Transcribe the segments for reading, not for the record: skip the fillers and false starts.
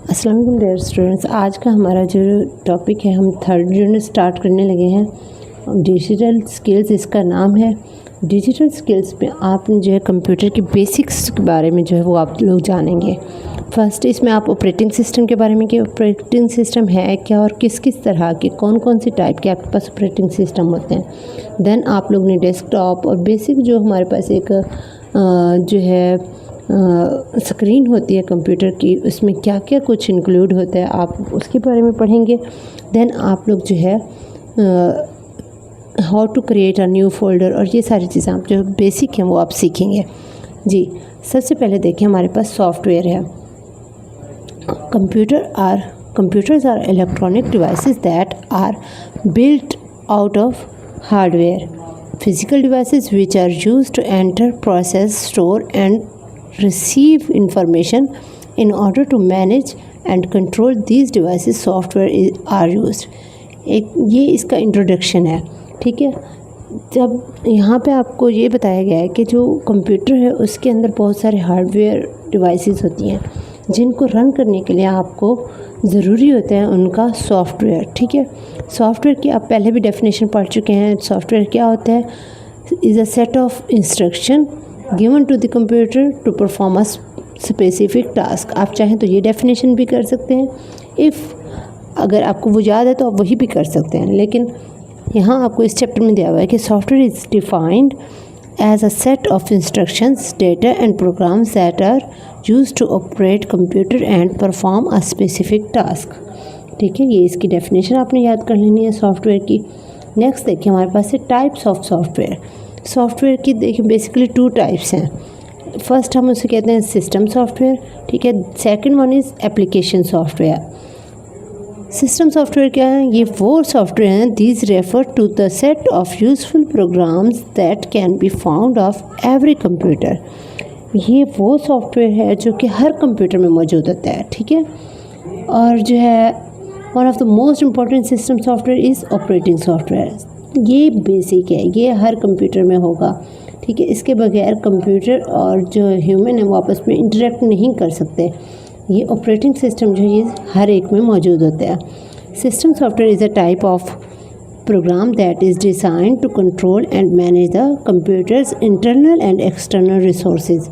अस्सलाम वालेकुम dear students. आज का हमारा जो टॉपिक है, हम थर्ड यूनिट स्टार्ट करने लगे हैं। डिजिटल स्किल्स इसका नाम है। डिजिटल स्किल्स में आप जो है कंप्यूटर की बेसिक्स के बारे में जो है वो आप लोग जानेंगे। फर्स्ट इसमें आप ऑपरेटिंग सिस्टम के बारे में कि ऑपरेटिंग सिस्टम है क्या और किस किस तरह के कौन कौन सी टाइप के आपके पास ऑपरेटिंग सिस्टम होते हैं। देन आप लोग ने डेस्कटॉप और बेसिक जो हमारे पास एक जो है स्क्रीन होती है कंप्यूटर की, उसमें क्या क्या कुछ इंक्लूड होता है आप उसके बारे में पढ़ेंगे। देन आप लोग जो है how to create a new folder और ये सारी चीज़ें आप जो बेसिक हैं वो आप सीखेंगे। जी, सबसे पहले देखिए हमारे पास सॉफ्टवेयर है। computers are electronic devices that are built out of hardware, physical devices which are used to enter, process, store and receive information. In order to manage and control these devices, are used. एक ये इसका introduction है, ठीक है। जब यहाँ पे आपको ये बताया गया है कि जो कंप्यूटर है उसके अंदर बहुत सारे हार्डवेयर डिवाइसेस होती हैं जिनको रन करने के लिए आपको ज़रूरी होता है उनका सॉफ्टवेयर, ठीक है। सॉफ्टवेयर की आप पहले भी डेफिनेशन पढ़ चुके हैं। सॉफ्टवेयर क्या होता है? Is a set of instruction given to the computer to perform a specific task. आप चाहें तो ये डेफिनेशन भी कर सकते हैं। अगर आपको वो याद है तो आप वही भी कर सकते हैं, लेकिन यहाँ आपको इस चैप्टर में दिया हुआ है कि software is defined as a set of instructions, data and programs that are used to operate computer and perform a specific task। ठीक है, ये इसकी डेफिनेशन आपने याद कर लेनी है सॉफ्टवेयर की। नेक्स्ट देखिए हमारे पास है टाइप्स ऑफ सॉफ्टवेयर। सॉफ्टवेयर की देखिए बेसिकली 2 टाइप्स हैं। फर्स्ट हम उसे कहते हैं सिस्टम सॉफ्टवेयर, ठीक है। Second one is application software. System software क्या है? ये वो सॉफ्टवेयर हैं these refer to the set of useful programs that can be found of every computer. ये वो सॉफ्टवेयर है जो कि हर कंप्यूटर में मौजूद होता है, ठीक है। और जो है one of the most important system software is operating software. ये बेसिक है, ये हर कंप्यूटर में होगा, ठीक है। इसके बगैर कंप्यूटर और जो ह्यूमन है वो आपस में इंटरेक्ट नहीं कर सकते। ये ऑपरेटिंग सिस्टम जो है ये हर एक में मौजूद होता है। System software is a type of program that is design to control and manage the computer's internal and external resources.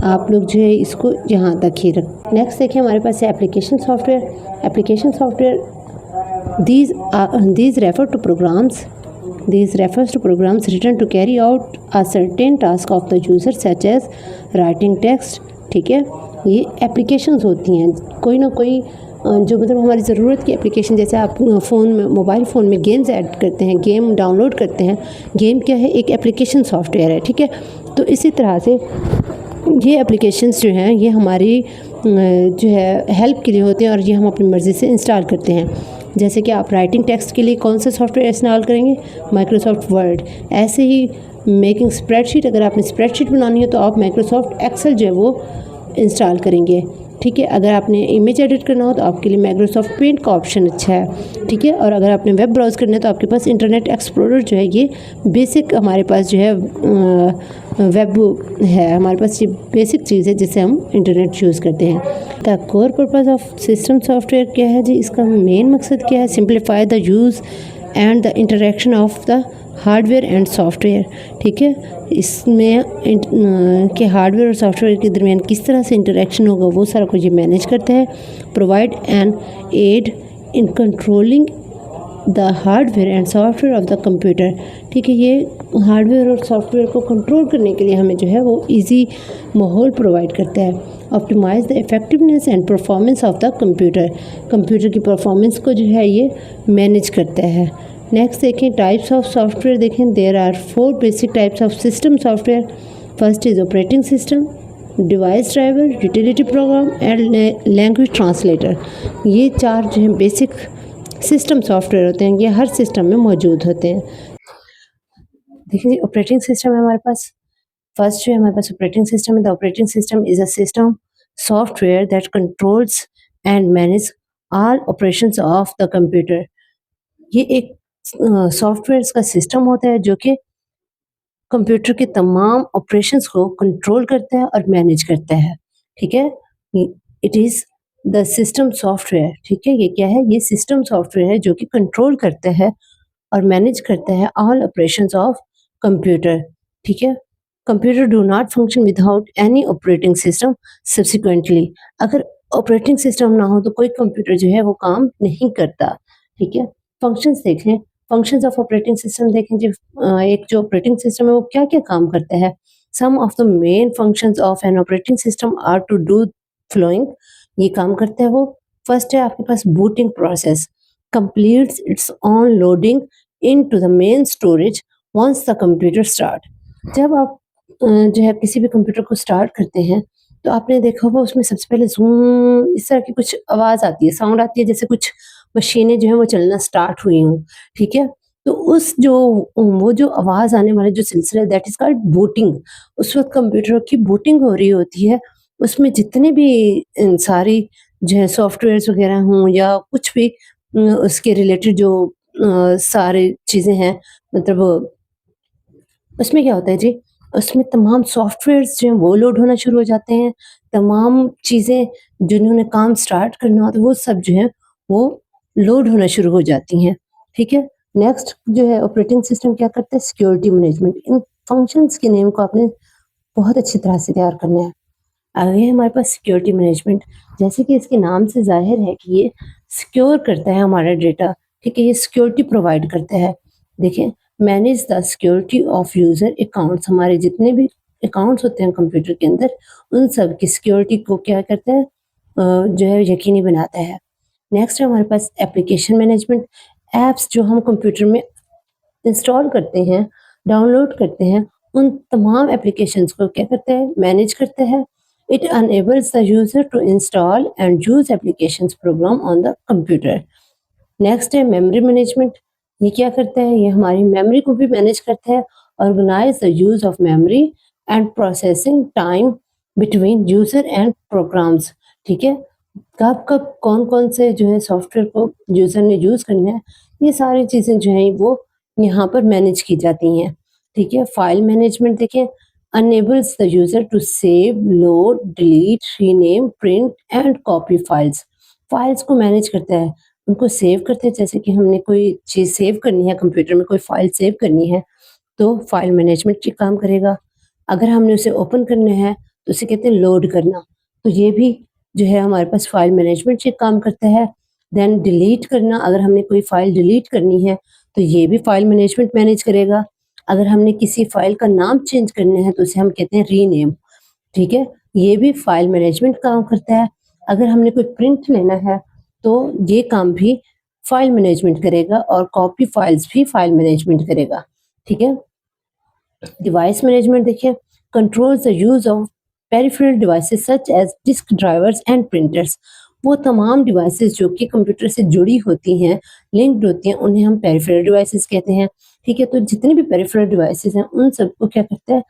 आप लोग जो है इसको यहाँ तक ही रख। नेक्स्ट देखिए हमारे पास है application software. Application software these refers to programs written to carry out a certain task of the user such as writing text, ठीक है। ये एप्लीकेशंस होती हैं कोई ना कोई जो मतलब हमारी ज़रूरत की एप्लीकेशन, जैसे आप फ़ोन में मोबाइल फ़ोन में गेम्स ऐड करते हैं, गेम डाउनलोड करते हैं। गेम क्या है? एक एप्लीकेशन सॉफ्टवेयर है, ठीक है। तो इसी तरह से ये एप्लीकेशंस जो हैं ये हमारी जो है हेल्प के लिए होते हैं और ये हम अपनी मर्ज़ी से इंस्टॉल करते हैं। जैसे कि आप राइटिंग टेक्स्ट के लिए कौन सा सॉफ्टवेयर इंस्टॉल करेंगे? Microsoft word. ऐसे ही मेकिंग स्प्रेडशीट, अगर आपने स्प्रेडशीट बनानी है तो आप माइक्रोसॉफ्ट एक्सेल जो है वो इंस्टॉल करेंगे, ठीक है। अगर आपने इमेज एडिट करना हो तो आपके लिए माइक्रोसॉफ्ट पेंट का ऑप्शन अच्छा है, ठीक है। और अगर आपने वेब ब्राउज़ करना है तो आपके पास इंटरनेट एक्सप्लोरर जो है ये बेसिक हमारे पास जो है वेब है, हमारे पास ये बेसिक चीज़ है जिससे हम इंटरनेट यूज़ करते हैं। The core purpose of system software क्या है जी? इसका मेन मकसद क्या है? Simplify the use and the interaction of the hardware and software, ठीक है। इसमें के हार्डवेयर और सॉफ्टवेयर के दरमियान किस तरह से इंटरेक्शन होगा वो सारा कुछ ये मैनेज करता है। Provide and aid in controlling the hardware and software of the computer, ठीक है। ये हार्डवेयर और सॉफ्टवेयर को कंट्रोल करने के लिए हमें जो है वो ईजी माहौल प्रोवाइड करता है। Optimize the effectiveness and performance of the computer की परफॉर्मेंस को जो है ये मैनेज करता है। नेक्स्ट देखें टाइप्स ऑफ सॉफ्टवेयर। देखें there are 4 basic types of system software. First is operating system, device driver, utility program and language translator. ये 4 जो हैं बेसिक सिस्टम सॉफ्टवेयर होते हैं, ये हर सिस्टम में मौजूद होते हैं। देखिए ऑपरेटिंग सिस्टम है हमारे पास। फर्स्ट जो है हमारे पास ऑपरेटिंग सिस्टम है। The operating system is a system software that controls and manage all operations of the computer. ये एक सॉफ्टवेयर का सिस्टम होता है जो कि कंप्यूटर के तमाम ऑपरेशंस को कंट्रोल करता है और मैनेज करता है, ठीक है। It is the system software, ठीक है, ये क्या है, ये सिस्टम सॉफ्टवेयर है जो कि कंट्रोल करता है और मैनेज करता है ऑल ऑपरेशंस ऑफ कंप्यूटर, ठीक है। Computer do not function without any operating system subsequently, अगर ऑपरेटिंग सिस्टम ना हो तो कोई कंप्यूटर जो है वो काम नहीं करता, ठीक है। फंक्शंस देख लें, फंक्शंस ऑफ ऑपरेटिंग सिस्टम देखें जी, एक जो ऑपरेटिंग सिस्टम है वो क्या क्या काम करता है। Sum of the main functions of an operating system are to do following, ये काम करता है वो। फर्स्ट है आपके पास booting process, completes its own loading into the main storage once the computer start। जब आप जो है किसी भी कंप्यूटर को स्टार्ट करते हैं तो आपने देखा होगा उसमें सबसे पहले ज़ूम इस तरह की कुछ आवाज़ आती है, साउंड आती है, जैसे कुछ मशीनें जो हैं वो चलना स्टार्ट हुई हों, ठीक है। तो उस जो वो जो आवाज़ आने वाला जो सिलसिला दैट इज़ कॉल्ड बूटिंग, उस वक़्त कंप्यूटर की बूटिंग हो रही होती है। उसमें जितने भी सारी जो है सॉफ्टवेयर्स वग़ैरह हों या कुछ भी उसके रिलेटेड जो सारी चीज़ें हैं, मतलब उसमें क्या होता है जी, उसमें तमाम सॉफ्टवेयर्स जो हैं वो लोड होना शुरू हो जाते हैं, तमाम चीज़ें जिन्होंने काम स्टार्ट करना होता है वो सब जो है वो लोड होना शुरू हो जाती हैं, ठीक है। नेक्स्ट जो है ऑपरेटिंग सिस्टम क्या करता है, सिक्योरिटी मैनेजमेंट। इन फंक्शंस के नेम को आपने बहुत अच्छी तरह से तैयार करना है। आगे है हमारे पास सिक्योरिटी मैनेजमेंट, जैसे कि इसके नाम से ज़ाहिर है कि ये सिक्योर करता है हमारा डेटा, ठीक है, ये सिक्योरिटी प्रोवाइड करता है। देखिए, manage the security of user accounts, हमारे जितने भी अकाउंट्स होते हैं कंप्यूटर के अंदर उन सब की सिक्योरिटी को क्या करता है, जो है यकीनी बनाता है। नेक्स्ट है हमारे पास एप्लीकेशन मैनेजमेंट, ऐप्स जो हम कंप्यूटर में इंस्टॉल करते हैं, डाउनलोड करते हैं, उन तमाम एप्लीकेशंस को क्या करता है, मैनेज करता है। It enables the user to install and use applications program on the computer. Next है मेमोरी मैनेजमेंट, ये क्या करता है, ये हमारी मेमोरी को भी मैनेज करता है, organize the use of memory and processing time between user and programs, ठीक है। कब कब कौन कौन से जो है सॉफ्टवेयर को यूज़र ने यूज़ करना है, ये सारी चीज़ें जो हैं वो यहाँ पर मैनेज की जाती हैं, ठीक है। फाइल मैनेजमेंट देखें, enables the user to save, load, delete, rename, print and copy files। Files को मैनेज करता है, उनको सेव करते हैं, जैसे कि हमने कोई चीज़ सेव करनी है, कंप्यूटर में कोई फाइल सेव करनी है तो फाइल मैनेजमेंट ये काम करेगा। अगर हमने उसे ओपन करना है तो उसे कहते हैं लोड करना, तो ये भी जो है हमारे पास फाइल मैनेजमेंट से काम करता है। देन डिलीट करना, अगर हमने कोई फाइल डिलीट करनी है तो ये भी फाइल मैनेजमेंट मैनेज करेगा। अगर हमने किसी फाइल का नाम चेंज करना है तो उसे हम कहते हैं रीनेम, ठीक है, ये भी फाइल मैनेजमेंट काम करता है। अगर हमने कोई प्रिंट लेना है तो ये काम भी फाइल मैनेजमेंट करेगा और कॉपी फाइल्स भी फाइल मैनेजमेंट करेगा, ठीक है। डिवाइस मैनेजमेंट देखिए, controls the use of peripheral devices such as disk drivers and printers. वो तमाम डिवाइसेस जो कि कंप्यूटर से जुड़ी होती हैं, लिंक्ड होती हैं, उन्हें हम पेरिफेरल डिवाइसेस कहते हैं, ठीक है। तो जितने भी पेरिफेरल डिवाइसेस हैं उन सबको क्या करता है,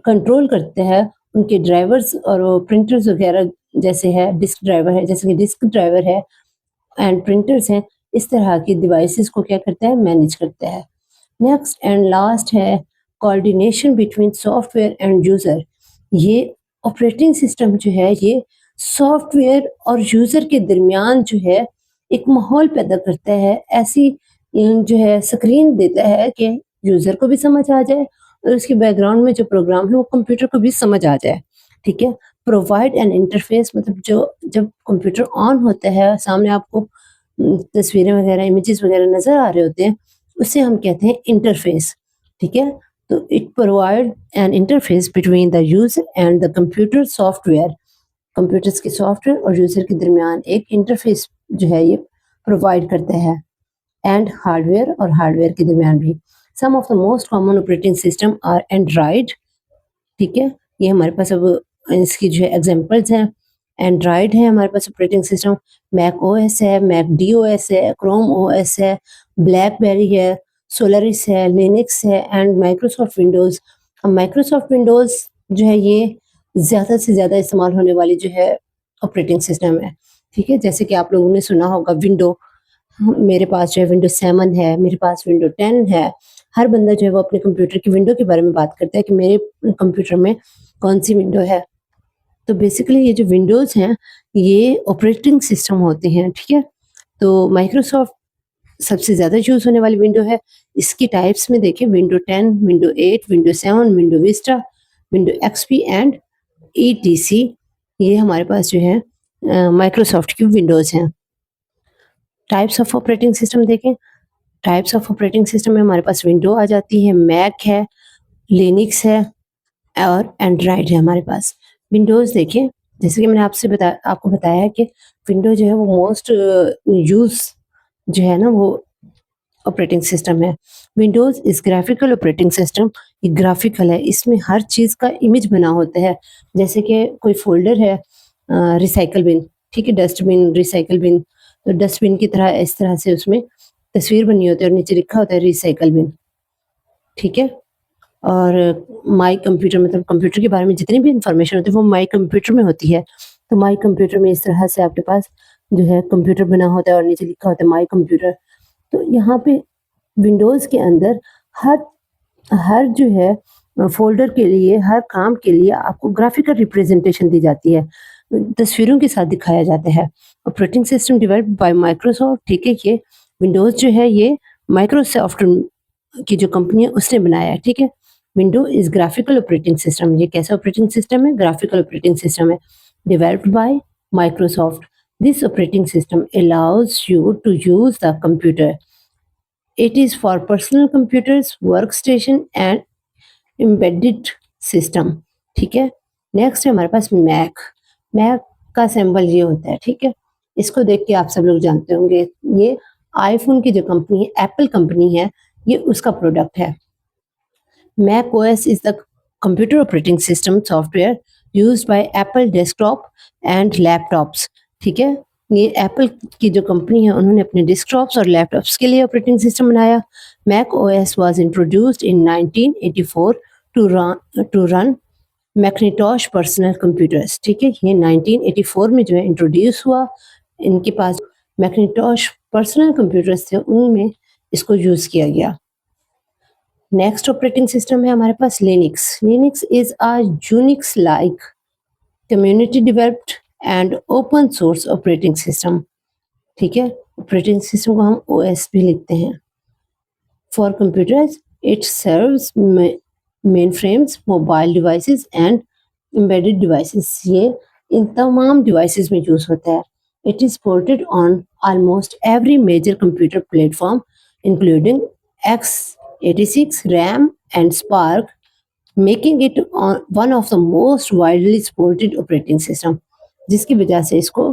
कंट्रोल करता है। उनके ड्राइवर्स और प्रिंटर्स वगैरह जैसे है, डिस्क ड्राइवर है, जैसे कि डिस्क ड्राइवर है एंड प्रिंटर्स हैं, इस तरह की डिवाइसेस को क्या करता है, मैनेज करता है। नेक्स्ट एंड लास्ट है coordination between software end user. ये ऑपरेटिंग सिस्टम जो है ये सॉफ्टवेयर और यूज़र के दरमियान जो है एक माहौल पैदा करता है, ऐसी जो है स्क्रीन देता है कि यूज़र को भी समझ आ जाए और उसके बैकग्राउंड में जो प्रोग्राम है वो कंप्यूटर को भी समझ आ जाए, ठीक है। प्रोवाइड एन इंटरफेस, मतलब जो जब कंप्यूटर ऑन होता है सामने आपको तस्वीरें वगैरह इमेजेस वगैरह नज़र आ रहे होते हैं, उसे हम कहते हैं इंटरफेस, ठीक है। तो it provide an interface between the user and the computer software, computers के सॉफ्टवेयर और यूज़र के दरमियान एक इंटरफेस जो है ये प्रोवाइड करता है, एंड हार्डवेयर और हार्डवेयर के दरमियान भी। Some of the most common operating system are Android, ठीक है, ये हमारे पास अब इसकी जो है एग्जांपल्स हैं। एंड्रॉयड है हमारे पास ऑपरेटिंग सिस्टम, मैक ओएस है, मैक डी ओएस है, क्रोम ओएस है, ब्लैकबेरी है, सोलरिस है, लिनक्स है एंड माइक्रोसॉफ्ट विंडोज़। अब माइक्रोसॉफ्ट विंडोज़ जो है ये ज़्यादा से ज़्यादा इस्तेमाल होने वाली जो है ऑपरेटिंग सिस्टम है, ठीक है। जैसे कि आप लोगों ने सुना होगा विंडो, मेरे पास जो है विंडो 7 है, मेरे पास विंडो 10 है। हर बंदा जो है वो अपने कंप्यूटर की विंडो के बारे में बात करता है कि मेरे कंप्यूटर में कौन सी विंडो है। तो बेसिकली ये जो विंडोज़ हैं, ये ऑपरेटिंग सिस्टम होते हैं, ठीक है? तो माइक्रोसॉफ्ट सबसे ज़्यादा यूज़ होने वाली विंडो है। इसकी टाइप्स में देखें, window 10, window 8, window 7, window Vista, window XP and etc. ये हमारे पास जो है माइक्रोसॉफ्ट की विंडोज़ हैं। टाइप्स ऑफ ऑपरेटिंग सिस्टम देखें, टाइप्स ऑफ ऑपरेटिंग सिस्टम में हमारे पास विंडो आ जाती है, मैक है, लिनक्स है और एंड्रॉयड है हमारे पास। विंडोज़ देखिए, जैसे कि मैंने आपको बताया कि विंडो जो है वो मोस्ट यूज़ जो है ना वो ऑपरेटिंग सिस्टम है। Windows is graphical operating system, ये ग्राफिकल है, इसमें हर चीज़ का इमेज बना होता है। जैसे कि कोई फ़ोल्डर है रिसाइकल बिन, ठीक है? डस्टबिन, रिसाइकल बिन, तो डस्टबिन की तरह इस तरह से उसमें तस्वीर बनी होती है और नीचे लिखा होता है रिसाइकल बिन, ठीक है? और माई कंप्यूटर मतलब कंप्यूटर के बारे में जितनी भी इंफॉर्मेशन होती है वो माई कंप्यूटर में होती है। तो माई कंप्यूटर में इस तरह से आपके पास जो है कंप्यूटर बना होता है और नीचे लिखा होता है माई कंप्यूटर। तो यहाँ पे विंडोज़ के अंदर हर हर जो है फ़ोल्डर के लिए, हर काम के लिए आपको ग्राफ़िकल रिप्रेज़ेंटेशन दी जाती है। तस्वीरों के साथ दिखाया जाता है। Operating system developed by Microsoft, ठीक है? ये विंडोज़ जो है ये माइक्रोसॉफ्ट की जो कंपनी है उसने बनाया है, ठीक है? Window is graphical operating system, ये कैसा ऑपरेटिंग सिस्टम है? ग्राफ़िकल ऑपरेटिंग सिस्टम है, developed by Microsoft. This operating system allows you to use the computer. It is for personal computers, workstation and embedded system. ठीक है? Next है हमारे पास Mac. Mac का symbol ये होता है, ठीक है? इसको देख के आप सब लोग जानते होंगे, ये आईफोन की जो कंपनी है, एप्पल कंपनी है, ये उसका प्रोडक्ट है। Mac OS is the computer operating system software used by Apple desktop and laptops. ठीक है? ये एप्पल की जो कंपनी है उन्होंने अपने डेस्कटॉप्स और लैपटॉप्स के लिए ऑपरेटिंग सिस्टम बनाया। Mac OS was introduced in 1984 to run Macintosh personal computers. ठीक है? ये 1984 में जो है इंट्रोड्यूस हुआ। इनके पास Macintosh पर्सनल कंप्यूटर्स थे, उनमें इसको यूज़ किया गया। नेक्स्ट ऑपरेटिंग सिस्टम है हमारे पास Linux. Linux is a Unix like community developed and open source operating system, ठीक है? ऑपरेटिंग सिस्टम को हम ओएस भी लिखते हैं। For computers it serves mainframes, mobile devices and embedded devices, ये इन तमाम डिवाइसेस में यूज होता है। It is ported on almost every major computer platform including x86, RAM and Spark, making it one of the most widely supported operating system, जिसकी वजह से इसको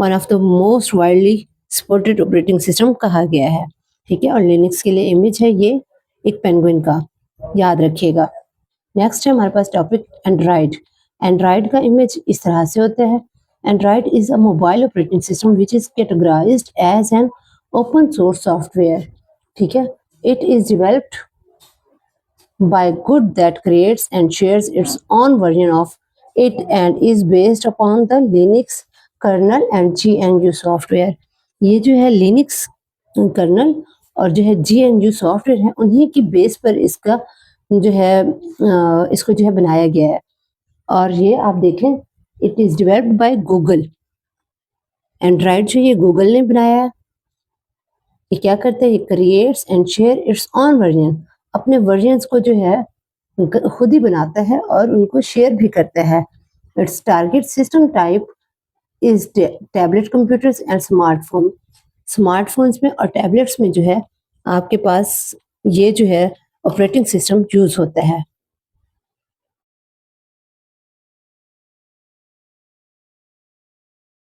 one of the most widely supported operating system कहा गया है, ठीक है? और लिनक्स के लिए इमेज है ये एक पेंगुइन का, याद रखिएगा। नेक्स्ट है हमारे पास टॉपिक एंड्रॉयड। एंड्रॉयड का इमेज इस तरह से होता है। Android is a mobile operating system which is categorized as an open source software, ठीक है? It is developed by Good that creates and shares its own version of it and is based upon the Linux kernel and GNU software. ये जो है Linux kernel और जो है GNU software है, उन्हीं की बेस पर इसका जो है इसको जो है बनाया गया है। और ये आप देखें, it is developed by Google. Android जो ये गूगल ने बनाया है। ये क्या करता है? ये creates and share its on version, अपने वर्जन्स को जो है खुद ही बनाता है और उनको शेयर भी करता है। It's target system type is tablet computers and smartphone. Smartphones में और टैबलेट्स में जो है आपके पास ये जो है ऑपरेटिंग सिस्टम यूज होता है।